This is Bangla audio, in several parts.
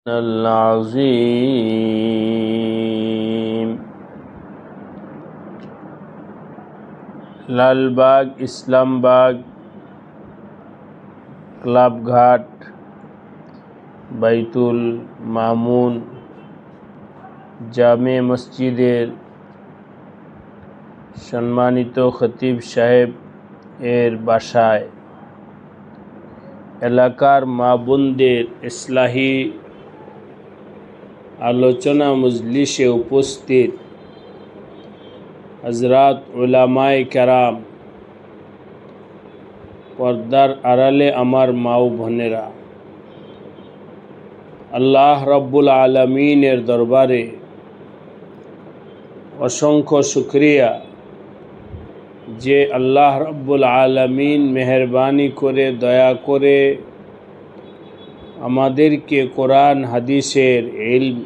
العظيم লালবাগ ইসলামবাগ ক্লাবঘাট বাইতুল মামুন জামে মসজিদের সম্মানিত খতিব সাহেব এর বাসায় এলাকার মা বোনদের ইসলাহি আলোচনা মজলিসে উপস্থিত হযরত উলামায়ে কেরাম, পর্দার আড়ালে আমার মা ও বোনেরা, আল্লাহ রাব্বুল আলামিনের দরবারে অসংখ্য শুকরিয়া যে আল্লাহ রাব্বুল আলামিন মেহেরবানি করে দয়া করে আমাদেরকে কোরআন হাদিসের ইলম,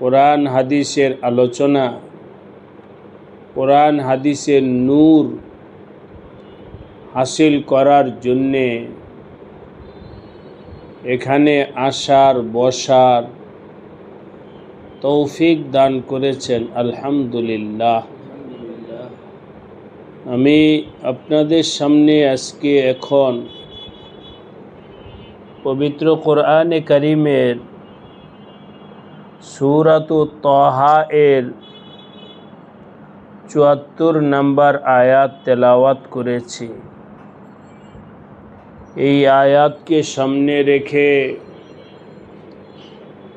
কোরআন হাদিসের আলোচনা, কোরআন হাদিসের নূর হাসিল করার জন্যে এখানে আসার বসার তৌফিক দান করেছেন। আলহামদুলিল্লাহ। আমি আপনাদের সামনে আজকে এখন পবিত্র কোরআনে কারীমের সূরাতুত তাহা এর ৭৪ নম্বর আয়াত তেলাওয়াত করেছি। এই আয়াতকে সামনে রেখে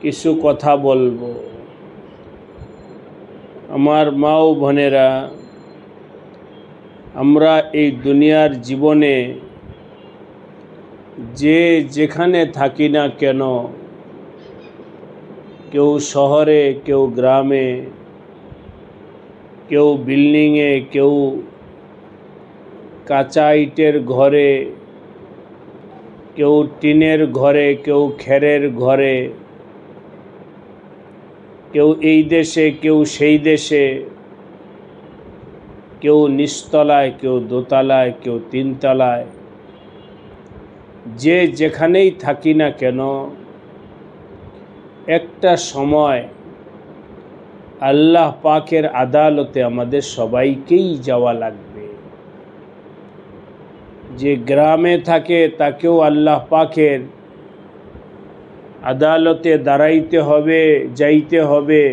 কিছু কথা বলবো। আমার মা ও বোনেরা, আমরা এই দুনিয়ার জীবনে যে যেখানে থাকি না কেন, কেউ শহরে, কেউ গ্রামে, কেউ বিল্ডিংয়ে, কেউ কাঁচা ইটের ঘরে, কেউ টিনের ঘরে, কেউ খেরের ঘরে, কেউ এই দেশে, কেউ সেই দেশে, কেউ নিচতলায়, কেউ দোতলায়, কেউ তিনতলায়, যে যেখানেই থাকি না কেন, একটা সময় আল্লাহ পাকের আদালতে আমাদের সবাইকেই যাওয়া লাগবে। যে গ্রামে থাকে তাকেও আল্লাহ পাকের আদালতে দাঁড়াইতে হবে, যাইতে হবে।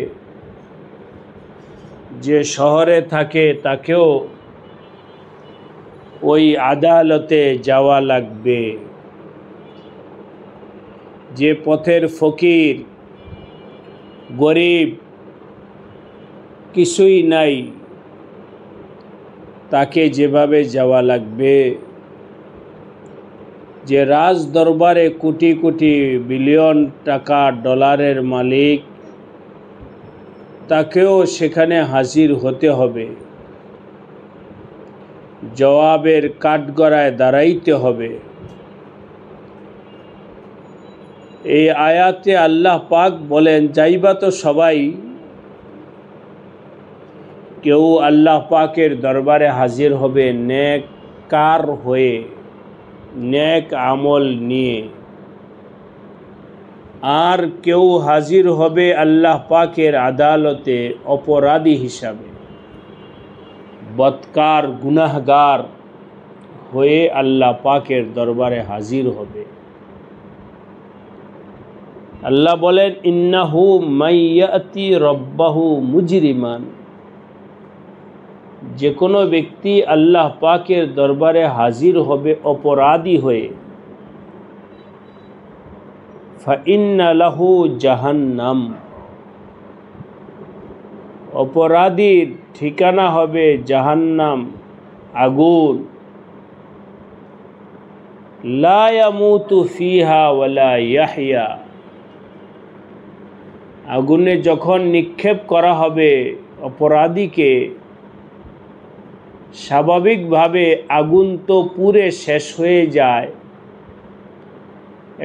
যে শহরে থাকে তাকেও ওই আদালতে যাওয়া লাগবে। যে পথের ফকির, গরিব, কিছুই নাই, তাকে যেভাবে যাওয়া লাগবে, যে রাজ দরবারে কোটি কোটি বিলিয়ন টাকা ডলারের মালিক, তাকেও সেখানে হাজির হতে হবে, জবাবের কাঠগড়ায় দাঁড়াইতে হবে। এই আয়াতে আল্লাহ পাক বলেন, যাইবা তো সবাই, কেউ আল্লাহ পাকের দরবারে হাজির হবে নেককার হয়ে, নেক আমল নিয়ে, আর কেউ হাজির হবে আল্লাহ পাকের আদালতে অপরাধী হিসাবে, বদকার গুনাহগার হয়ে আল্লাহ পাকের দরবারে হাজির হবে। আল্লাহ বলেন, ইন্নাহু মাইয়াতি রব্বাহু মুজরিমান, যে কোনো ব্যক্তি আল্লাহ পাকের দরবারে হাজির হবে অপরাধী হয়ে, ফাইন্না লাহু জাহান্নাম, অপরাধীর ঠিকানা হবে জাহান্নাম, আগুন। লা ইয়ামুতু ফিহা ওয়ালা ইয়াহইয়া, আগুনে যখন নিক্ষেপ করা হবে অপরাধীকে, স্বাভাবিকভাবে আগুন তো পুড়ে শেষ হয়ে যায়।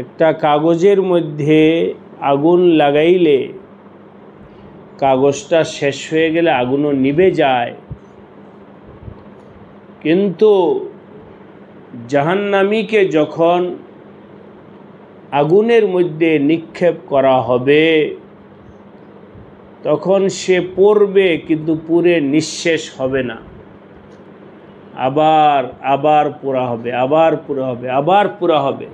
একটা কাগজের মধ্যে আগুন লাগাইলে কাগজটা শেষ হয়ে গেলে আগুনও নিভে যায়, কিন্তু জাহান্নামীকে যখন আগুনের মধ্যে নিক্ষেপ করা হবে, তখন সে পড়বে কিন্তু পুরে নিঃশেষ হবে না, আবার আবার পুরা হবে, আবার পুরা হবে, আবার পুরা হবে।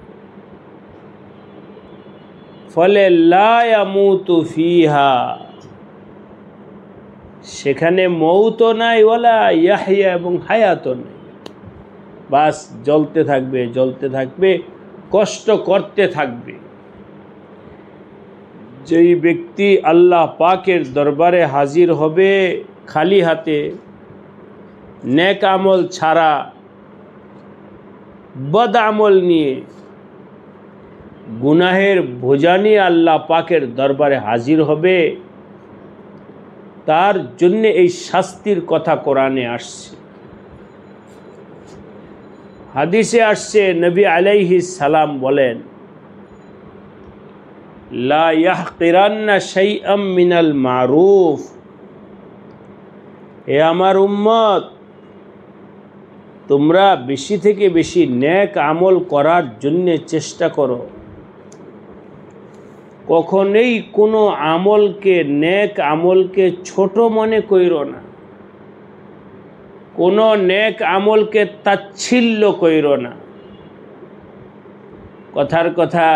ফলে লা ইয়ামুতু ফিহা, সেখানে মৌত নাই, ওয়ালা ইয়াহইয়া, এবং হায়াত নাই। বাস জ্বলতে থাকবে, জ্বলতে থাকবে, কষ্ট করতে থাকবে। যেই ব্যক্তি আল্লাহ পাকের দরবারে হাজির হবে খালি হাতে, নেক আমল ছাড়া, বদ আমল নিয়ে, গুনাহের বোঝা নিয়ে আল্লাহ পাকের দরবারে হাজির হবে, তার জন্য এই শাস্তির কথা কোরআনে আসছে। হাদিসে আসছে, নবী আলাইহিস সালাম বলেন, লা ইয়াহকিরান্না শাইআম মিনাল মারুফ, হে আমার উম্মত, তোমরা বেশি থেকে বেশি নেক আমল করার জন্য চেষ্টা করো। কখনোই কোনো আমলকে, নেক আমলকে ছোট মনে কইরো না, কোনো নেক আমলকে তাচ্ছিল্য কইরো না। কথার কথা,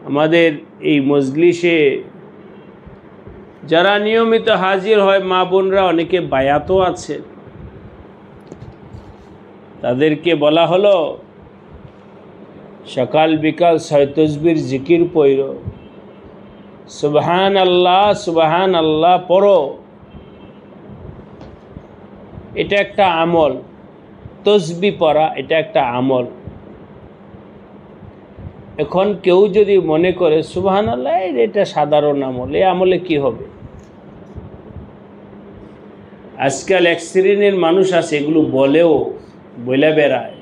আমাদের এই মজলিসে যারা নিয়মিত হাজির হয় মা বোনরা, অনেকে বায়াতও আছে, তাদেরকে বলা হলো সকাল বিকাল 6 তসবির জিকির পড়ো, সুবহান আল্লাহ পড়ো। এটা একটা আমল, তসবি পড়া এটা একটা আমল। এখন কেউ যদি মনে করে সুবহানাল্লাহ এটা সাধারণ আমল, এই আমলে কি হবে? আজকাল এক শ্রেণীর মানুষ আছে, এগুলো বলে বেড়ায়,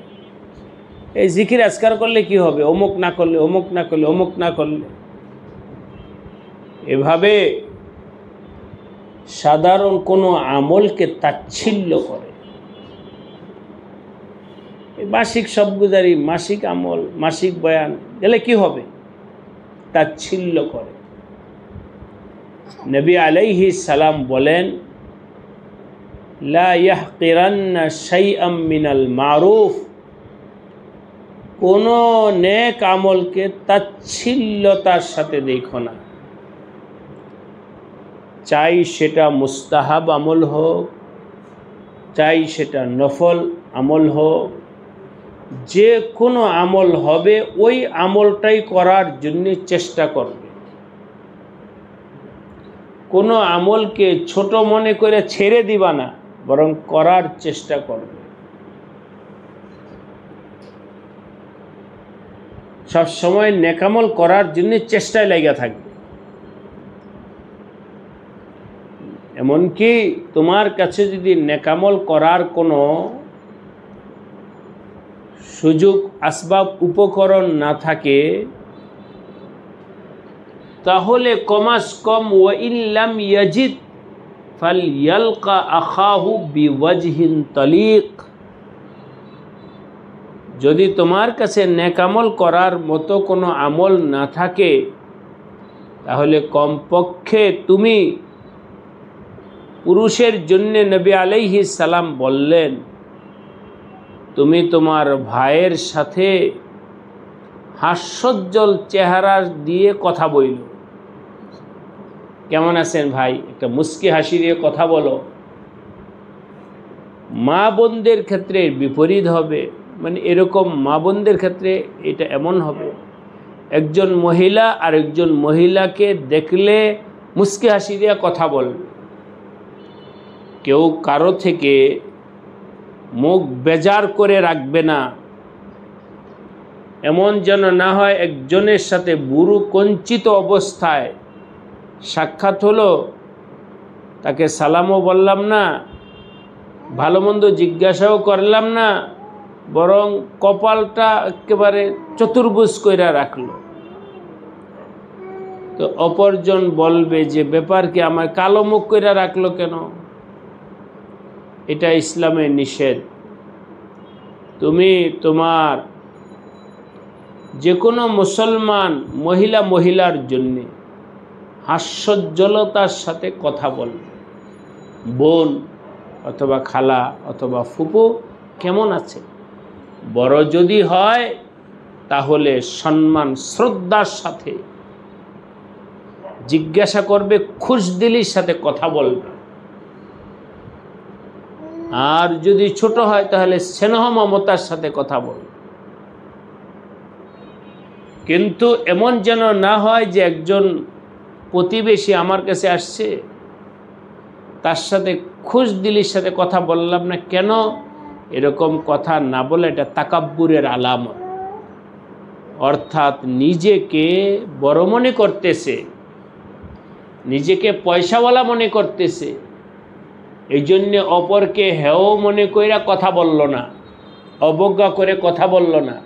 এই জিকির আজকার করলে কি হবে, অমুক না করলে, অমুক না করলে, অমুক না করলে। এভাবে সাধারণ কোনো আমলকে তাচ্ছিল্য করে। মাসিক সবগুজারি, মাসিক আমল, মাসিক বয়ান গেলে কি হবে, তাচ্ছিল্য করে। নবী আলাইহিস সালাম বলেন, লা ইয়াহকিরান্না শাইআম মিনাল মারুফ, কোনো নেক আমলকে তাচ্ছিল্যতার সাথে দেখো না। চাই সেটা মুস্তাহাব আমল হোক, চাই সেটা নফল আমল হোক, যে কোনো আমল হবে ওই আমলটাই করার জন্য চেষ্টা করবে। কোনো আমলকে ছোট মনে করে ছেড়ে দিবা না, বরং করার চেষ্টা করবে। সব সময় নেকামল করার জন্য চেষ্টায় লাগা থাকবে। এমনকি তোমার কাছে যদি নেকামল করার কোনো সুযোগ, আসবাব, উপকরণ না থাকে, তাহলে কমাস কম ওয়া ইল্লাম ইয়াজিদ ফালইয়ালকা আখাহু বিওয়াজহিন তালিক, যদি তোমার কাছে নেকামল করার মতো কোনো আমল না থাকে, তাহলে কমপক্ষে তুমি, পুরুষের জন্য নবী আলাইহিস সালাম বললেন, তুমি তোমার ভাইয়ের সাথে হাস্যোজ্জ্বল চেহারা দিয়ে কথা বইল। কেমন আছেন ভাই, একটা মুস্কি হাসি দিয়ে কথা বলো। মা বোনদের ক্ষেত্রে বিপরীত হবে, মানে এরকম মা বোনদের ক্ষেত্রে এটা এমন হবে, একজন মহিলা আর একজন মহিলাকে দেখলে মুস্কি হাসি দিয়ে কথা বলবে। কেউ কারো থেকে মুখ বেজার করে রাখবে না, এমন যেন না হয় একজনের সাথে বুড়ো কঞ্চিত অবস্থায় সাক্ষাৎ হলো, তাকে সালামও বললাম না, ভালো মন্দ জিজ্ঞাসাও করলাম না, বরং কপালটা একেবারে চতুর্ভুজ কইরা রাখলো। তো অপরজন বলবে যে ব্যাপার কি, আমার কালো মুখ কইরা রাখলো কেন? এটা ইসলামে নিষেধ। তুমি তোমার যে কোনো মুসলমান মহিলার জন্য হাস্যোজ্জ্বলতার সাথে কথা বলবে। বোন অথবা খালা অথবা ফুপু কেমন আছে, বড় যদি হয় তাহলে সম্মান শ্রদ্ধার সাথে জিজ্ঞাসা করবে, খুশদিলির সাথে কথা বলবে। আর যদি ছোট হয় তাহলে স্নেহ মমতার সাথে কথা বলবে। কিন্তু এমন যেন না হয় যে একজন প্রতিবেশী আমার কাছে আসছে, তার সাথে খুশদিলির সাথে কথা বললাম না কেন, এরকম কথা না বলে এটা তাকাব্বুরের আলামত। অর্থাৎ নিজেকে বড় মনে করতেছে, নিজেকে পয়সাওয়ালা মনে করতেছে, এই জন্যে অপরকে হেয় মনে কইরা কথা বলল না, অবজ্ঞা করে কথা বলল না।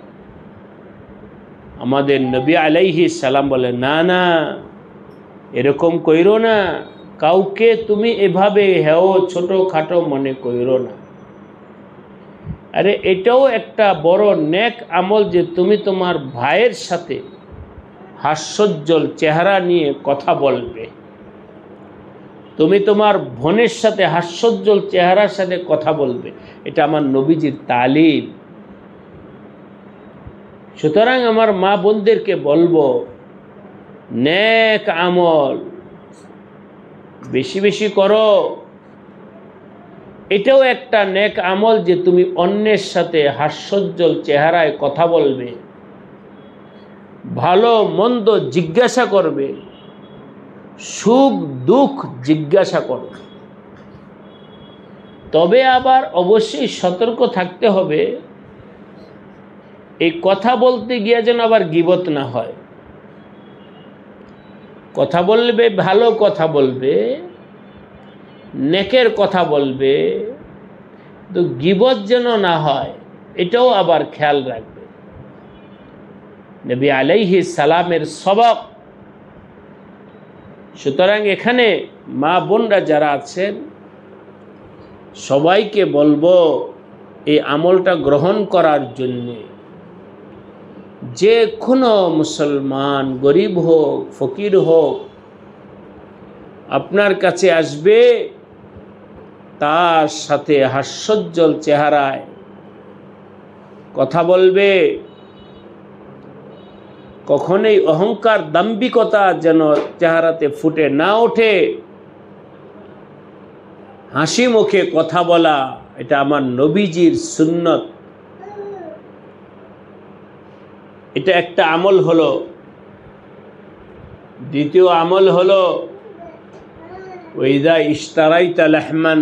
আমাদের নবী আলাইহিস সালাম বলে, না না, এরকম কইরো না, কাউকে তুমি এভাবে হেয় ছোট খাটো মনে কইরো না। আরে এটাও একটা বড় নেক আমল যে তুমি তোমার ভাইয়ের সাথে হাস্যোজ্জ্বল চেহারা নিয়ে কথা বলবে, তুমি তোমার বোনের সাথে হাস্যোজ্জ্বল চেহারার সাথে কথা বলবে। এটা আমার নবীজির তালিম। সুতরাং আমার মা বোনদেরকে বলবো, নেক আমল বেশি বেশি করো। এটাও একটা নেক আমল যে তুমি অন্যের সাথে হাস্যোজ্জ্বল চেহারায় কথা বলবে, ভালো মন্দ জিজ্ঞাসা করবে, সুখ দুঃখ জিজ্ঞাসা করবে। তবে আবার অবশ্যই সতর্ক থাকতে হবে, এই কথা বলতে গিয়ে যেন আবার গীবত না হয়। কথা বলবে, ভালো কথা বলবে, নেকের কথা বলবে, তো গীবত যেন না হয়, এটাও আবার খেয়াল রাখবে। নবী আলাইহিস সালামের সবক। সুতরাং এখানে মা বোনরা যারা আছেন সবাইকে বলবো এই আমলটা গ্রহণ করার জন্যে। যে কোনো মুসলমান, গরিব হোক ফকির হোক, আপনার কাছে আসবে, তার সাথে হাস্যোজ্জ্বল চেহারায় কথা বলবে। কখনোই অহংকার দাম্ভিকতা যেন চেহারাতে ফুটে না ওঠে। হাসি মুখে কথা বলা, এটা আমার নবীজির সুন্নত। এটা একটা আমল হলো। দ্বিতীয় আমল হলো, ওয়াইদা ইশতারাইতা লাহমান,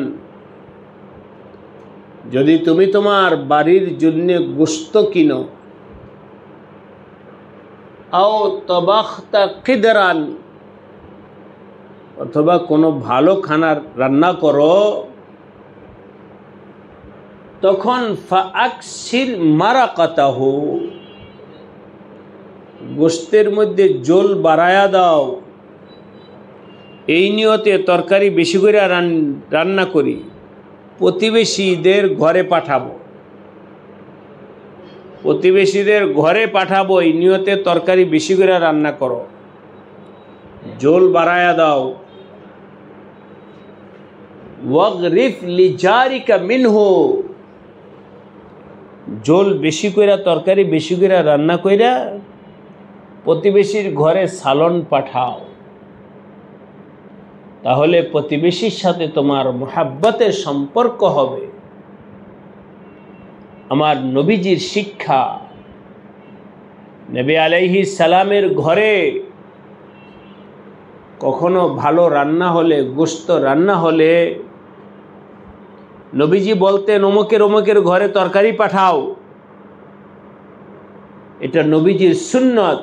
যদি তুমি তোমার বাড়ির জন্য গোশত কিনো, আও তবাখতা কিদরান, অথবা কোনো ভালো খানার রান্না করো, তখন ফাআকসির মারাকাতাহু, গোশতের মধ্যে জল বাড়ায়া দাও। এই নিয়তে তরকারি বেশি করে রান্না করি, প্রতিবেশীদের ঘরে পাঠাবো, প্রতিবেশীদের ঘরে পাঠাবো, এই নিয়তে তরকারি বেশি করে রান্না করো, জল বাড়ায়া দাও। ওয়াগরিফ লিজারিকা মিনহু, জল বেশি কইরা তরকারি বেশি কইরা রান্না কইরা প্রতিবেশীর ঘরে সালন পাঠাও। তাহলে প্রতিবেশীর সাথে তোমার মুহাব্বতের সম্পর্ক হবে। আমার নবীজির শিক্ষা, নবী আলাইহিস সালামের ঘরে কখনো ভালো রান্না হলে, গোশত রান্না হলে নবীজি বলতেন, অমুকের অমুকের ঘরে তরকারি পাঠাও। এটা নবীজির সুন্নত,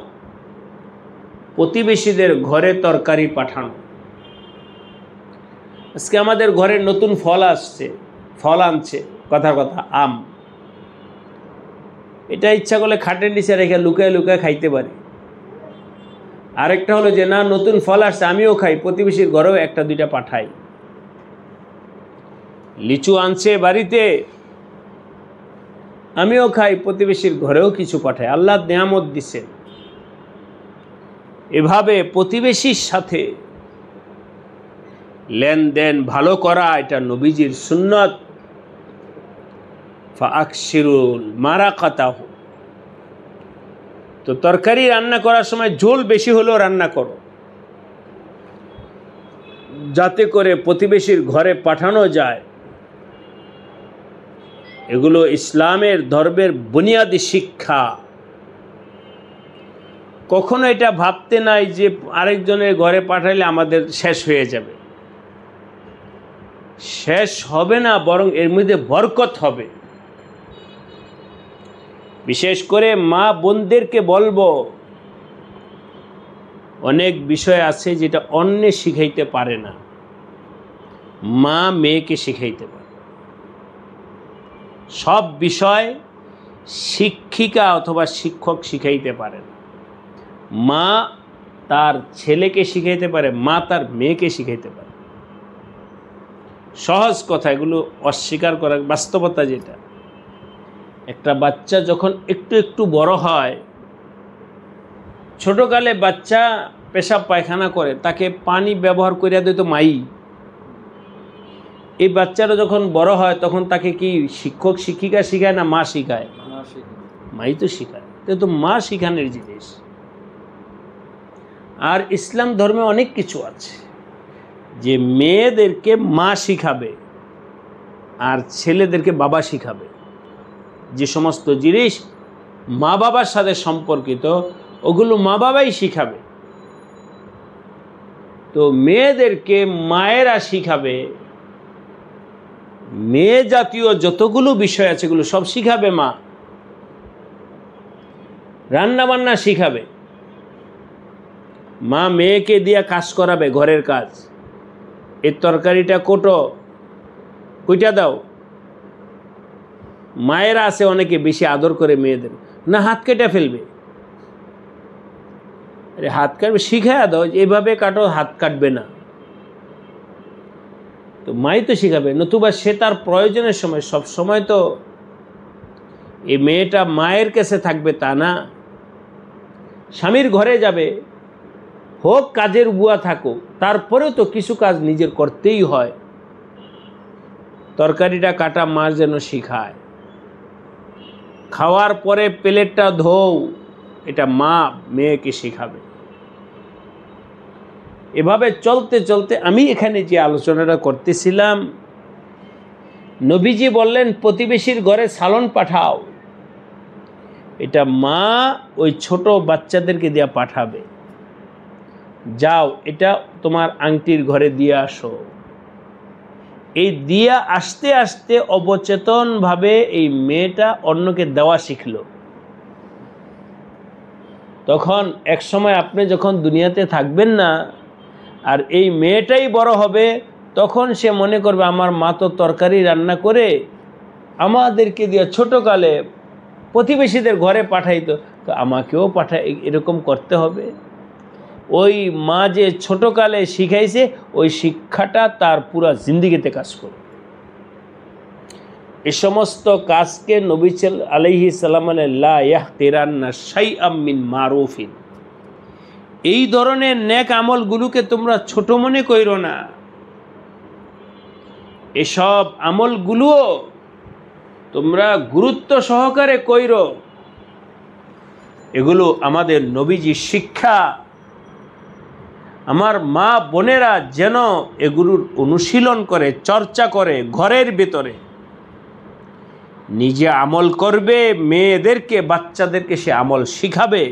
প্রতিবেশীদের ঘরে তরকারি পাঠানো। আজকে আমাদের ঘরে নতুন ফল আনছে, কথার কথা আম। এটা ইচ্ছা করলে খাটের নিচে রেখে লুকায় লুকায় খাইতে পারি। আরেকটা হলো যে না, নতুন ফল আসছে, আমিও খাই, প্রতিবেশীর ঘরেও একটা দুইটা পাঠাই। লিচু আনছে বাড়িতে, আমিও খাই, প্রতিবেশীর ঘরেও কিছু পাঠাই। আল্লাহ নিয়ামত দিছেন। এভাবে প্রতিবেশীর সাথে লেনদেন ভালো করা, এটা নবীজির সুন্নত। ফাকসিরুল মারাকাতাহু, তো তরকারি রান্না করার সময় ঝোল বেশি হলেও রান্না করো, যাতে করে প্রতিবেশীর ঘরে পাঠানো যায়। এগুলো ইসলামের ধর্মের বুনিয়াদি শিক্ষা। কখনো এটা ভাবতে নাই যে আরেকজনের ঘরে পাঠাইলে আমাদের শেষ হয়ে যাবে। শেষ হবে না, বরং এর মধ্যে বরকত হবে। বিশেষ করে মা বোনদেরকে বলবো, অনেক বিষয় আছে যেটা অন্যে শিখাইতে পারে না, মা মেয়েকে শিখাইতে পারে। সব বিষয় শিক্ষিকা অথবা শিক্ষক শিখাইতে পারেন। মা তার ছেলেকে শিখাইতে পারে, মা তার মেয়েকে শিখাইতে পারে। সহজ কথা, এগুলো অস্বীকার করা বাস্তবতা। যেটা একটা বাচ্চা যখন একটু একটু বড় হয়, ছোটকালে বাচ্চা পেশাব পায়খানা করে, তাকে পানি ব্যবহার করিয়া দিত মাই। এই বাচ্চারা যখন বড় হয় তখন তাকে কি শিক্ষক শিক্ষিকা শিখায় না মা শিখায়? মাই তো শিখায়। তো মা শিখানোর জিনিস। আর ইসলাম ধর্মে অনেক কিছু আছে যে মেয়েদেরকে মা শিখাবে আর ছেলেদেরকে বাবা শিখাবে। যে সমস্ত জিনিস মা বাবার সাথে সম্পর্কিত, ওগুলো মা বাবাই শিখাবে। তো মেয়েদেরকে মায়েরা শিখাবে। মেয়ে জাতীয় যতগুলো বিষয় আছে এগুলো সব শিখাবে মা। রান্না বান্না শিখাবে মা, মেয়েকে দিয়ে কাজ করাবে, ঘরের কাজ। এই তরকারিটা কইটা দাও। মায়েরা আছে অনেকে বেশি আদর করে মেয়েদের, না হাত কেটে ফেলবে। আরে হাত কাটবে, শিখাইয়া দাও, এইভাবে কাটো, হাত কাটবে না। তো মাই তো শিখাবে। নতুবা সে তার প্রয়োজনের সময়, সব সময় তো এই মেয়েটা মায়ের কাছে থাকবে তা না। স্বামীর ঘরে যাবে, হোক কাজের বুয়া থাকুক, তারপরেও তো কিছু কাজ নিজের করতেই হয়। তরকারিটা কাটা মা যেন শিখায়। খাওয়ার পরে প্লেটটা ধোও, এটা মা মেয়েকে শিখাবে। এভাবে চলতে চলতে আমি এখানে যে আলোচনাটা করতেছিলাম, নবীজি বললেন প্রতিবেশীর ঘরে সালন পাঠাও। এটা মা ওই ছোট বাচ্চাদেরকে দিয়া পাঠাবে, যাও এটা তোমার আংটির ঘরে দিয়ে আসো। এই দিয়া আসতে আসতে অবচেতনভাবে এই মেয়েটা অন্যকে দেওয়া শিখল। তখন এক সময় আপনি যখন দুনিয়াতে থাকবেন না, আর এই মেয়েটাই বড় হবে, তখন সে মনে করবে আমার মা তো তরকারি রান্না করে আমাদেরকে দিয়ে ছোটকালে প্রতিবেশীদের ঘরে পাঠাইতো, তো আমাকেও এরকম করতে হবে। ওই মা যে ছোটকালে শিখাইছে, ওই শিক্ষাটা তার পুরা জিন্দিগিতে কাজ করে। এই সমস্ত কাজকে নবী আলাইহিস সালাম লা ইয়াহতিরান্না শাইআম মিন মারুফিন, এই ধরনের নেক আমলগুলোকে তোমরা ছোট মনে কইরো না। এসব আমলগুলোও তোমরা গুরুত্ব সহকারে কইরো। এগুলো আমাদের নবীজির শিক্ষা। আমার মা বোনেরা যেন এগুলোর অনুশীলন করে, চর্চা করে, ঘরের ভিতরে নিজে আমল করবে, মেয়েদেরকে বাচ্চাদেরকে সে আমল শিখাবে।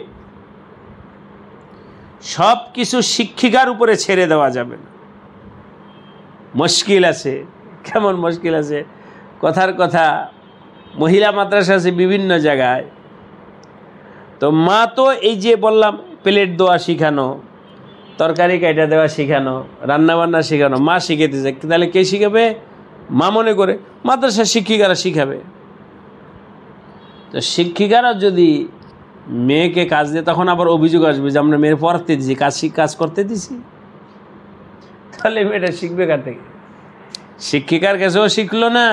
সব কিছু শিক্ষিকার উপরে ছেড়ে দেওয়া যাবে না। মুশকিল আছে, কেমন মুশকিল আছে? কথার কথা, মহিলা মাদ্রাসা আছে বিভিন্ন জায়গায়। তো মা তো এই যে বললাম প্লেট দেওয়া শিখানো, তরকারি কাটা দেওয়া শিখানো, রান্নাবান্না শিখানো, মা শিখাইতেছে। তাহলে কে শিখাবে? মা মনে করে মাদ্রাসার শিক্ষিকারা শিখাবে। তো শিক্ষিকারা যদি মেয়েকে কাজ দিয়ে, তখন আবার অভিযোগ আসবে যে আমরা মেয়ের পড়াতে দিছি, কাজ করতে দিছি। তাহলে মেয়েটা শিখবে কার থেকে? শিক্ষিকার কাছেও শিখলো না,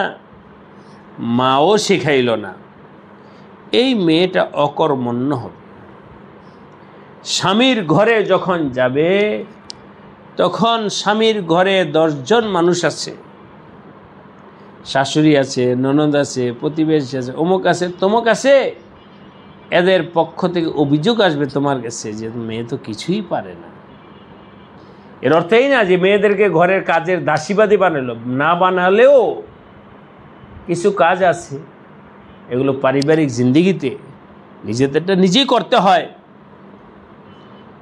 মাও শিখাইল না। এই মেয়েটা অকর্মণ্য হবে। স্বামীর ঘরে যখন যাবে তখন স্বামীর ঘরে 10 জন মানুষ আছে, শাশুড়ি আছে, ননদ আছে, প্রতিবেশী আছে, অমুক আছে, তমুক আছে। এদের পক্ষ থেকে অভিযোগ আসবে তোমার কাছে যে মেয়ে তো কিছুই পারে না। এর অর্থই না যে মেয়েদেরকে ঘরের কাজের দাসীবাদী বানালো, না বানালেও কিছু কাজ আছে, এগুলো পারিবারিক জিন্দিগিতে নিজেদেরটা নিজেই করতে হয়।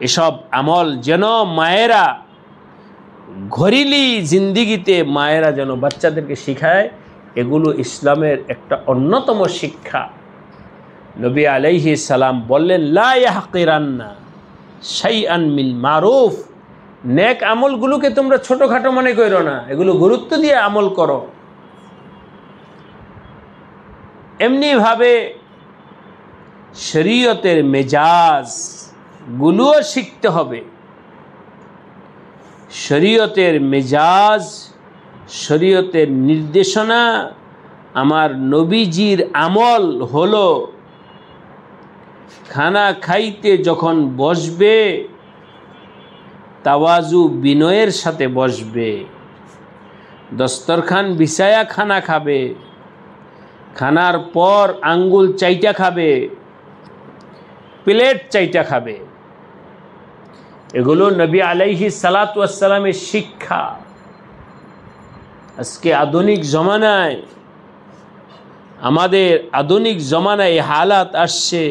এসব আমল যেন মায়েরা ঘরেলি জিন্দিগিতে মায়েরা যেন বাচ্চাদেরকে শিখায়, এগুলো ইসলামের একটা অন্যতম শিক্ষা। নবী আলাইহিস সালাম বললেন, লা ইয়াহকিরান্না শাইআন মিল মারুফ, নেক আমলগুলোকে তোমরা ছোটোখাটো মনে করো না, এগুলো গুরুত্ব দিয়ে আমল করো। এমনিভাবে শরীয়তের মেজাজগুলোও শিখতে হবে। শরীয়তের মেজাজ, শরীয়তের নির্দেশনা, আমার নবীজির আমল হলো খানা খাইতে যখন বসবে তাওয়াজু বিনয়ের সাথে বসবে, দস্তরখান বিছায়া খানা খাবে, খানার পর আঙ্গুল চাইটা খাবে, প্লেট চাইটা খাবে। এগুলো নবী আলাইহিস সালাতু ওয়াস সালামের শিক্ষা। আজকে আধুনিক জমানায়, আমাদের আধুনিক জমানায় হালাত আসছে,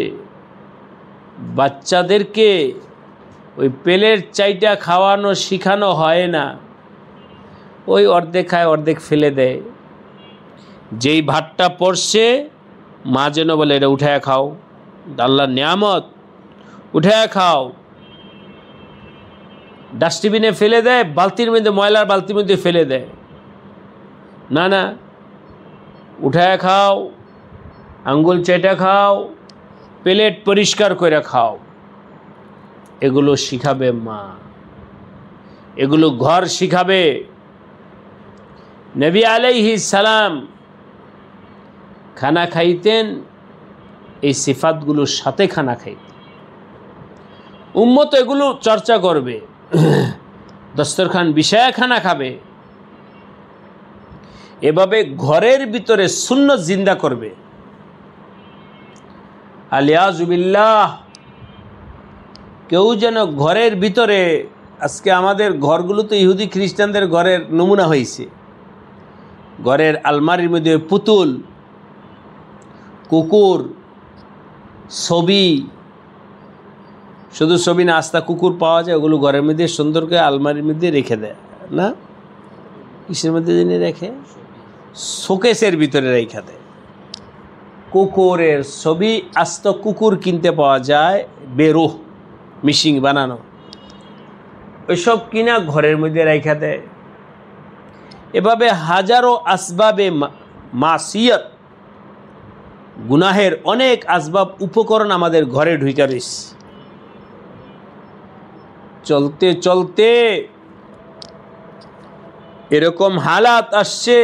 বাচ্চাদেরকে ওই প্লেট চাইটা খাওয়ানো শিখানো হয় না, ওই অর্ধেক খায় অর্ধেক ফেলে দেয়। যেই ভাতটা পড়ছে মা যেন বলে এটা উঠায় খাও, আল্লাহর নিয়ামত, উঠায় খাও। ডাস্টবিনে ফেলে দেয়, বালতির মধ্যে, ময়লার বালতির মধ্যে ফেলে দেয়। না না, উঠায় খাও, আঙ্গুল চেটে খাও, প্লেট পরিষ্কার করে খাও। এগুলো শিখাবে মা, এগুলো ঘর শিখাবে। নবী আলাইহিস সালাম খানা খাইতেন এই সিফাতগুলোর সাথে খানা খাইতেন। উম্মত এগুলো চর্চা করবে, দস্তরখান বিছায়া খানা খাবে। এভাবে ঘরের ভিতরে সুন্নত জিন্দা করবে। আলিয়াযু বিল্লাহ, কেউ যেন ঘরের ভিতরে, আজকে আমাদের ঘরগুলো তো ইহুদি খ্রিস্টানদের ঘরের নমুনা হয়েছে। ঘরের আলমারির মধ্যে পুতুল, কুকুর, ছবি, শুধু ছবি না, আস্তা কুকুর পাওয়া যায়, ওগুলো ঘরের মধ্যে সুন্দর করে আলমারির মধ্যে রেখে দেয় না, কিসের মধ্যে যিনি রেখে, শোকেসের ভিতরে রেখে দেয়। কুকুরের ছবি, আস্ত কুকুর কিনতে পাওয়া যায়, বেরুহ মিশিং বানানো, ওইসব কিনা ঘরের মধ্যে রেখে দেয়। এভাবে হাজারো আসবাবে মাসিয়ত, গুনাহের অনেক আসবাব উপকরণ আমাদের ঘরে ঢুকে রয়েছে। চলতে চলতে এরকম হালাত আসছে,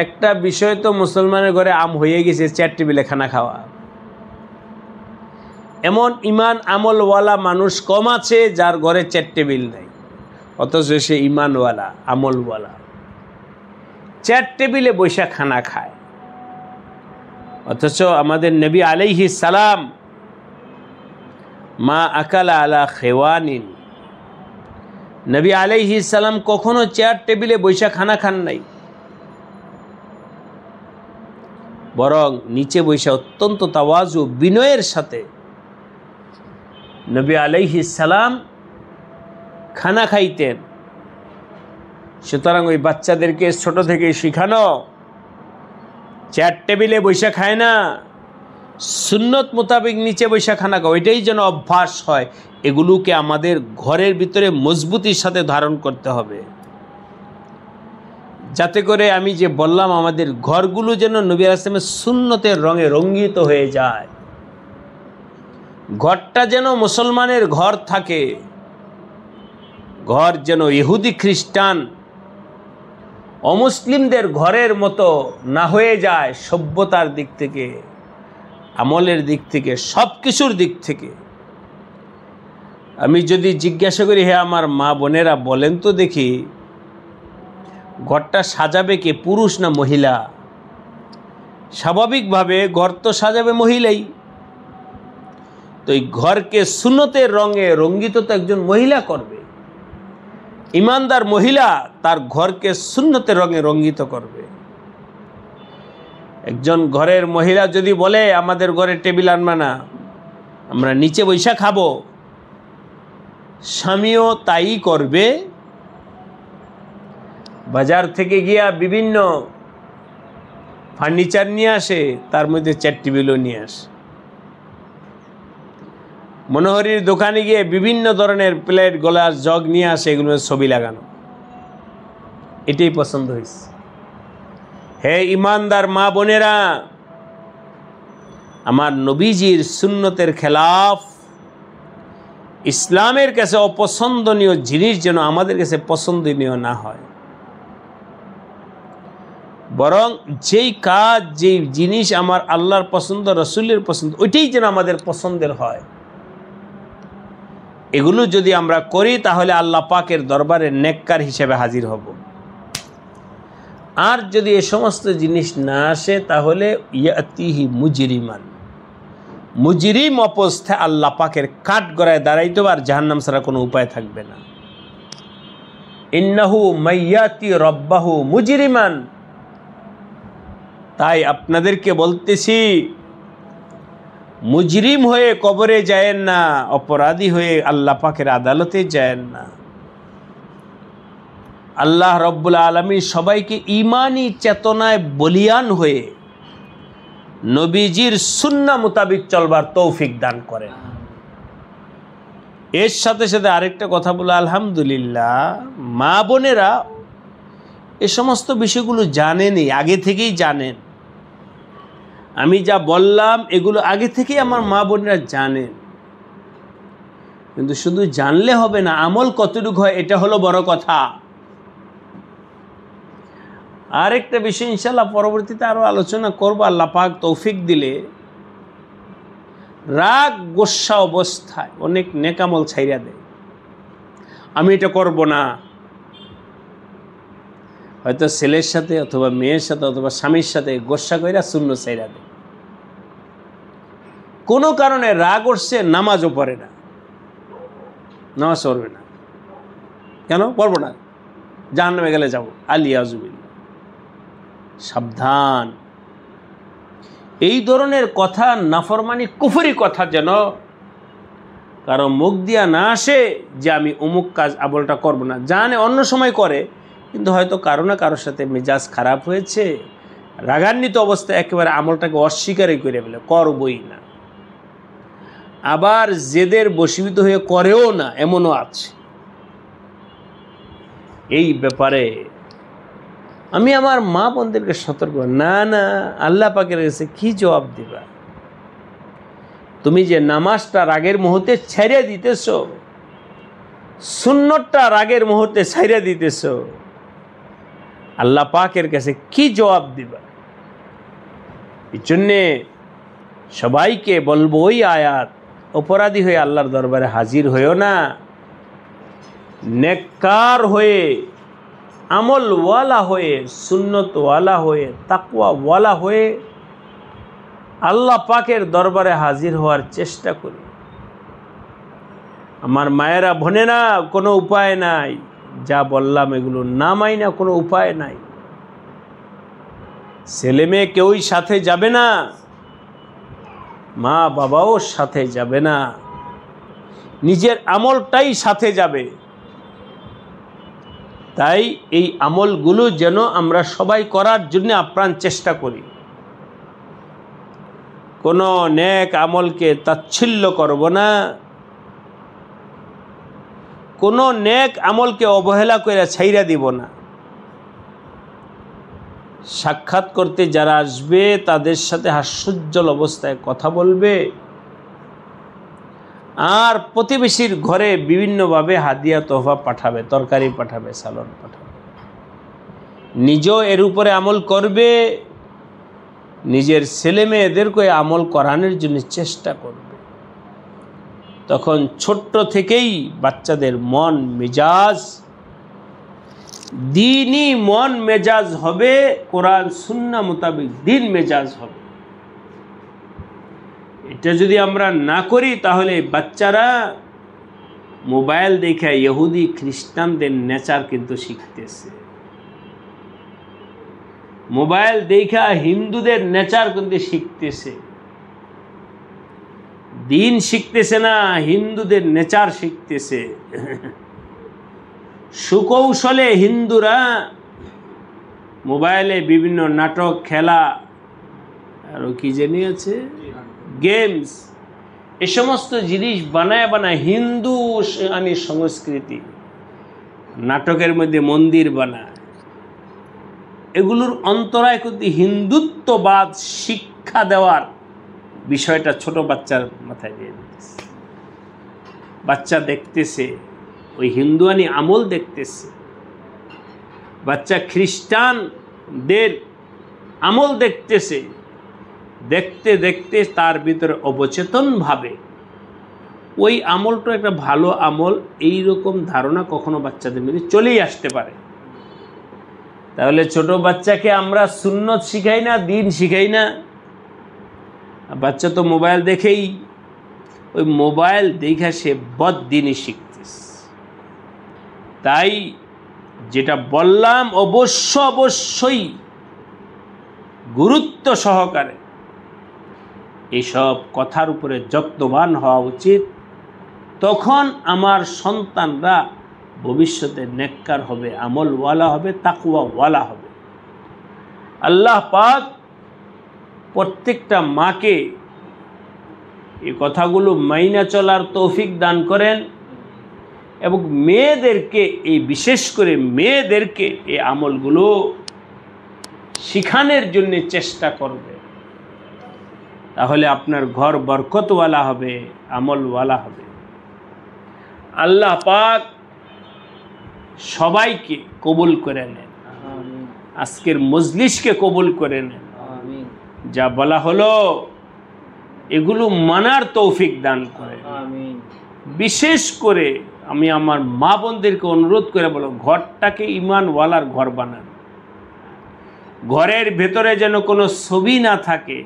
একটা বিষয় তো মুসলমানের ঘরে আম হয়ে গেছে, 4 টেবিলে খানা খাওয়া। এমন ইমান আমলওয়ালা মানুষ কম আছে যার ঘরে 4 টেবিল নাই, অথচ সে ইমানওয়ালা, আমলওয়ালা, 4 টেবিলে বসে খানা খায়। অথচ আমাদের নবী আলাইহিস সালাম মা আকালা আলা খেওয়ানিন, নবী আলাইহিস সালাম কখনো 4 টেবিলে বসে খানা খান নাই, বরং নিচে বসে অত্যন্ত তাওয়াজু বিনয়ের সাথে নবী আলাইহিস সালাম খানা খাইতেন। সুতরাং ওই বাচ্চাদেরকে ছোট থেকে শিখানো, 4 টেবিলে বসে খায় না, সুন্নত মোতাবেক নিচে বসে খানা খাও, এটাই যেন অভ্যাস হয়। এগুলোকে আমাদের ঘরের ভিতরে মজবুতির সাথে ধারণ করতে হবে, যাতে করে আমি যে বললাম আমাদের ঘরগুলো যেন নবী আলাইহিস সালামের সুন্নতের রঙে রঙ্গিত হয়ে যায়। ঘরটা যেন মুসলমানের ঘর থাকে, ঘর যেন ইহুদি খ্রিস্টান অমুসলিমদের ঘরের মতো না হয়ে যায়। সভ্যতার দিক থেকে, আমলের দিক থেকে, সব কিছুর দিক থেকে। আমি যদি জিজ্ঞাসা করি, হে আমার মা বোনেরা বলেন তো দেখি, ঘরটা সাজাবে কে, পুরুষ না মহিলা? স্বাভাবিকভাবে ঘর তো সাজাবে মহিলাই। তো এই ঘরকে সুন্নতের রঙে রঙ্গিত তো একজন মহিলা করবে। ইমানদার মহিলা তার ঘরকে সুন্নতের রঙে রঙ্গিত করবে। একজন ঘরের মহিলা যদি বলে আমাদের ঘরে টেবিল আনবা না, আমরা নিচে বৈশা খাবো, স্বামীও তাই করবে। বাজার থেকে গিয়া বিভিন্ন ফার্নিচার নিয়ে আসে, তার মধ্যে চেয়ার টেবিলও নিয়ে আসে। মনোহরির দোকানে গিয়ে বিভিন্ন ধরনের প্লেট, গ্লাস, জগ নিয়ে আসে, এগুলোর ছবি লাগানো। এটাই পছন্দ হয়েছে। হে ইমানদার মা বোনেরা, আমার নবীজির সুন্নতের খেলাফ, ইসলামের কাছে অপছন্দনীয় জিনিস যেন আমাদের কাছে পছন্দনীয় না হয়, বরং যেই কাজ, যেই জিনিস আমার আল্লাহর পছন্দ, রসুলের পছন্দ, ওইটাই যেন আমাদের পছন্দের হয়। এগুলো যদি আমরা করি তাহলে আল্লাহ পাকের দরবারে নেককার হিসেবে হাজির হব। আর যদি এ সমস্ত জিনিস না আসে তাহলে ইয়াতিহি মুজরিমান, মুজরিম অবস্থায় আল্লাহ পাকের কাঠগড়ায় দাঁড়াইতে আর জাহান্নাম ছাড়া কোনো উপায় থাকবে না। ইন্নাহু মাইয়াতি রব্বাহু মুজরিমান। তাই আপনাদেরকে বলতেছি, মুজরিম হয়ে কবরে যায়েন না, অপরাধী হয়ে আল্লাহ পাকের আদালতে যায়েন না। আল্লাহ রব্বুল আলামিন সবাইকে ঈমানি চেতনায় বলিয়ান হয়ে নবীজির সুন্নাহ মোতাবিক চলবার তৌফিক দান করেন। এর সাথে সাথে আরেকটা কথা বলে, আলহামদুলিল্লাহ মা বোনেরা এ সমস্ত বিষয়গুলো জানেনই, আগে থেকেই জানেন। আমি যা বললাম এগুলো আগে থেকেই আমার মা বোনেরা জানেন। কিন্তু শুধু জানলে হবে না, আমল কতটুকু হয় এটা হলো বড় কথা। আরেকটা বিষয় ইনশাআল্লাহ পরবর্তীতে আরো আলোচনা করব, আল্লাহ পাক তৌফিক দিলে। রাগ গোসা অবস্থায় অনেক নেকামল ছাইরা দেয়, আমি এটা করব না। হয়তো ছেলের সাথে অথবা মেয়ের সাথে অথবা স্বামীর সাথে গোসা কইরা শূন্য ছাইরা দেয়। কোনো কারণে রাগ উঠছে, নামাজও পড়ে না, নামাজ পড়বে না। কেন পড়বো না? জাহান্নামে গেলে যাবো, আলিয়াজুবিল্লাহ। সাবধান, এই ধরনের কথা নাফরমানি কুফরি কথা যেন কারো মুখ দিয়া না আসে যে আমি অমুক কাজ আমলটা করব না। জানে অন্য সময় করে, কিন্তু হয়তো কারো না কারোর সাথে মেজাজ খারাপ হয়েছে, রাগান্বিত অবস্থায় একেবারে আমলটাকে অস্বীকারই করে ফেলে, করবই না। আবার জেদের বশীভূত হয়ে করেও না, এমনও আছে। এই ব্যাপারে আমি আমার মা বোনদেরকে সতর্ক, না না, আল্লাহ পাকের কাছে কি জবাব দিবা? তুমি যে নামাজটা রাগের মুহূর্তে ছেড়ে দিতেছ, সুন্নতটা রাগের মুহূর্তে ছেড়ে দিতেছ, আল্লাহ পাকের কাছে কি জবাব দিবা? এই জন্যে সবাইকে বলবো ওই আয়াত, অপরাধী হয়ে আল্লাহর দরবারে হাজির হয়েও না, নেককার হয়ে, আমলওয়ালা হয়ে, সুন্নতওয়ালা হয়ে, তাকওয়াওয়ালা হয়ে আল্লাহ পাকের দরবারে হাজির হওয়ার চেষ্টা করি। আমার মায়েরা বোনেরা, কোনো উপায় নাই, যা বললাম এগুলো না মাইনা কোনো উপায় নাই। ছেলে মেয়ে কেউই সাথে যাবে না, মা বাবাও সাথে যাবে না, নিজের আমলটাই সাথে যাবে। তাই এই আমলগুলো যেন আমরা সবাই করার জন্য আপ্রাণ চেষ্টা করি। কোনো নেক আমলকে তাচ্ছিল্য করব না, কোনো নেক আমলকে অবহেলা করে ছাইরা দিব না। সাক্ষাৎ করতে যারা আসবে তাদের সাথে হাস্যোজ্জ্বল অবস্থায় কথা বলবে, আর প্রতিবেশীর ঘরে বিভিন্নভাবে হাদিয়া তোহফা পাঠাবে, তরকারি পাঠাবে, সালাদ পাঠাবে। নিজেও এর উপরে আমল করবে, নিজের ছেলে মেয়েদেরকে আমল করানোর জন্য চেষ্টা করবে। তখন ছোট্ট থেকেই বাচ্চাদের মন মেজাজ দিনই মন মেজাজ হবে, কোরআন সুন্নাহ মোতাবেক দিন মেজাজ হবে। এটা যদি আমরা না করি তাহলে বাচ্চারা মোবাইল দেখে ইহুদি খ্রিস্টানদের নেচার কিন্তু শিখতেছে, মোবাইল দেখা হিন্দুদের নেচার কিন্তু শিখতেছে। দিন শিখতেছে না, হিন্দুদের নেচার শিখতেছে। সুকৌশলে হিন্দুরা মোবাইলে বিভিন্ন নাটক, খেলা, আরও কি জানি আছে, গেমস, এ সমস্ত জিনিস বানায় বানায় হিন্দু সংস্কৃতি, নাটকের মধ্যে মন্দির বানায়। এগুলোর অন্তরায় কিন্তু হিন্দুত্ববাদ শিক্ষা দেওয়ার বিষয়টা ছোট বাচ্চার মাথায় দিয়ে দিতেছে। বাচ্চা দেখতেছে ওই হিন্দুয়ানি আমল দেখতেছে, বাচ্চা খ্রিস্টানদের আমল দেখতেছে। দেখতে দেখতে তার ভিতরে অবচেতনভাবে ওই আমলটা একটা ভালো আমল, এই রকম ধারণা কখনো বাচ্চাদের মধ্যে চলেই আসতে পারে। তাহলে ছোট বাচ্চাকে আমরা সুন্নত শিখাই না, দিন শিখাই না। বাচ্চা তো মোবাইল দেখেই, ওই মোবাইল দেখে সে বদদিনই শিখতেছে। তাই যেটা বললাম অবশ্যই গুরুত্ব সহকারে এইসব কথার উপরে যত্নবান হওয়া উচিত। তখন আমার সন্তানরা ভবিষ্যতে নেককার হবে, আমলওয়ালা হবে, তাকওয়াওয়ালা হবে। আল্লাহ পাক প্রত্যেকটা মাকে এই কথাগুলো মাইনা চলার তৌফিক দান করেন এবং মেয়েদেরকে, এই বিশেষ করে মেয়েদেরকে এই আমলগুলো শিখানোর জন্য চেষ্টা করবে। তাহলে আপনার ঘর বরকতওয়ালা হবে, আমলওয়ালা হবে। আল্লাহ পাক সবাইকে কবুল করে নেন, আজকের মজলিসকে কবুল করে নেন। যা বলা হলো এগুলো মানার তৌফিক দান করে। বিশেষ করে আমি আমার মা বোনদেরকে অনুরোধ করে বলো, ঘরটাকে ঈমানওয়ালার ঘর বানান। ঘরের ভেতরে যেন কোনো ছবি না থাকে,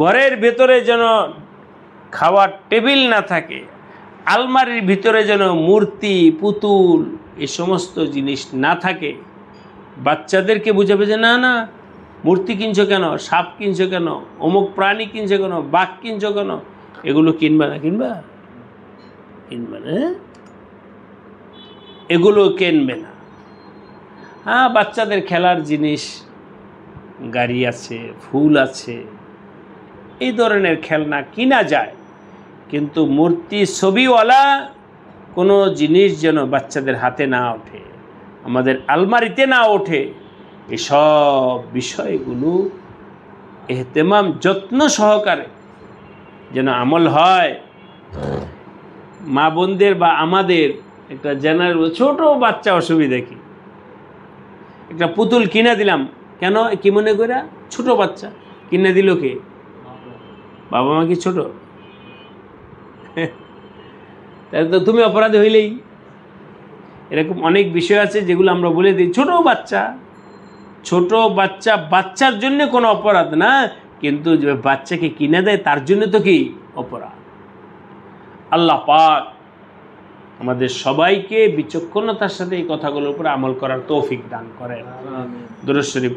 ঘরের ভেতরে যেন খাওয়ার টেবিল না থাকে, আলমারির ভিতরে যেন মূর্তি, পুতুল, এ সমস্ত জিনিস না থাকে। বাচ্চাদেরকে বুঝাবে যে না না, মূর্তি কিনছো কেন, সাপ কিনছো কেন, অমুক প্রাণী কিনছো কেন, বাঘ কিনছো কেন, এগুলো কিনবা না, কিনবা না, এগুলো কিনবে না। হ্যাঁ, বাচ্চাদের খেলার জিনিস, গাড়ি আছে, ফুল আছে, এই ধরনের খেলনা কিনা যায়, কিন্তু মূর্তি, ছবিওয়ালা কোনো জিনিস যেন বাচ্চাদের হাতে না ওঠে, আমাদের আলমারিতে না ওঠে। এসব বিষয়গুলো এহতেমাম, যত্ন সহকারে যেন আমল হয়। মা বোনদের বা আমাদের একটা জেনারেল ছোট বাচ্চা অসুবিধা কি, একটা পুতুল কিনে দিলাম, কেন কি মনে করে? ছোট বাচ্চা কিনে দিল কে? বাবা মা কি ছোট? তাহলে তো তুমি অপরাধী হইলেই। এরকম অনেক বিষয় আছে যেগুলো আমরা বলে দিই, ছোট বাচ্চা, বাচ্চার জন্য কোনো অপরাধ না, কিন্তু যে বাচ্চাকে কিনে দেয় তার জন্য তো কি অপরাধ। আল্লাহ পাক আমাদের সবাইকে বিচক্ষণতার সাথে এই কথাগুলোর উপর আমল করার তৌফিক দান করেন। দুরূদ শরীফ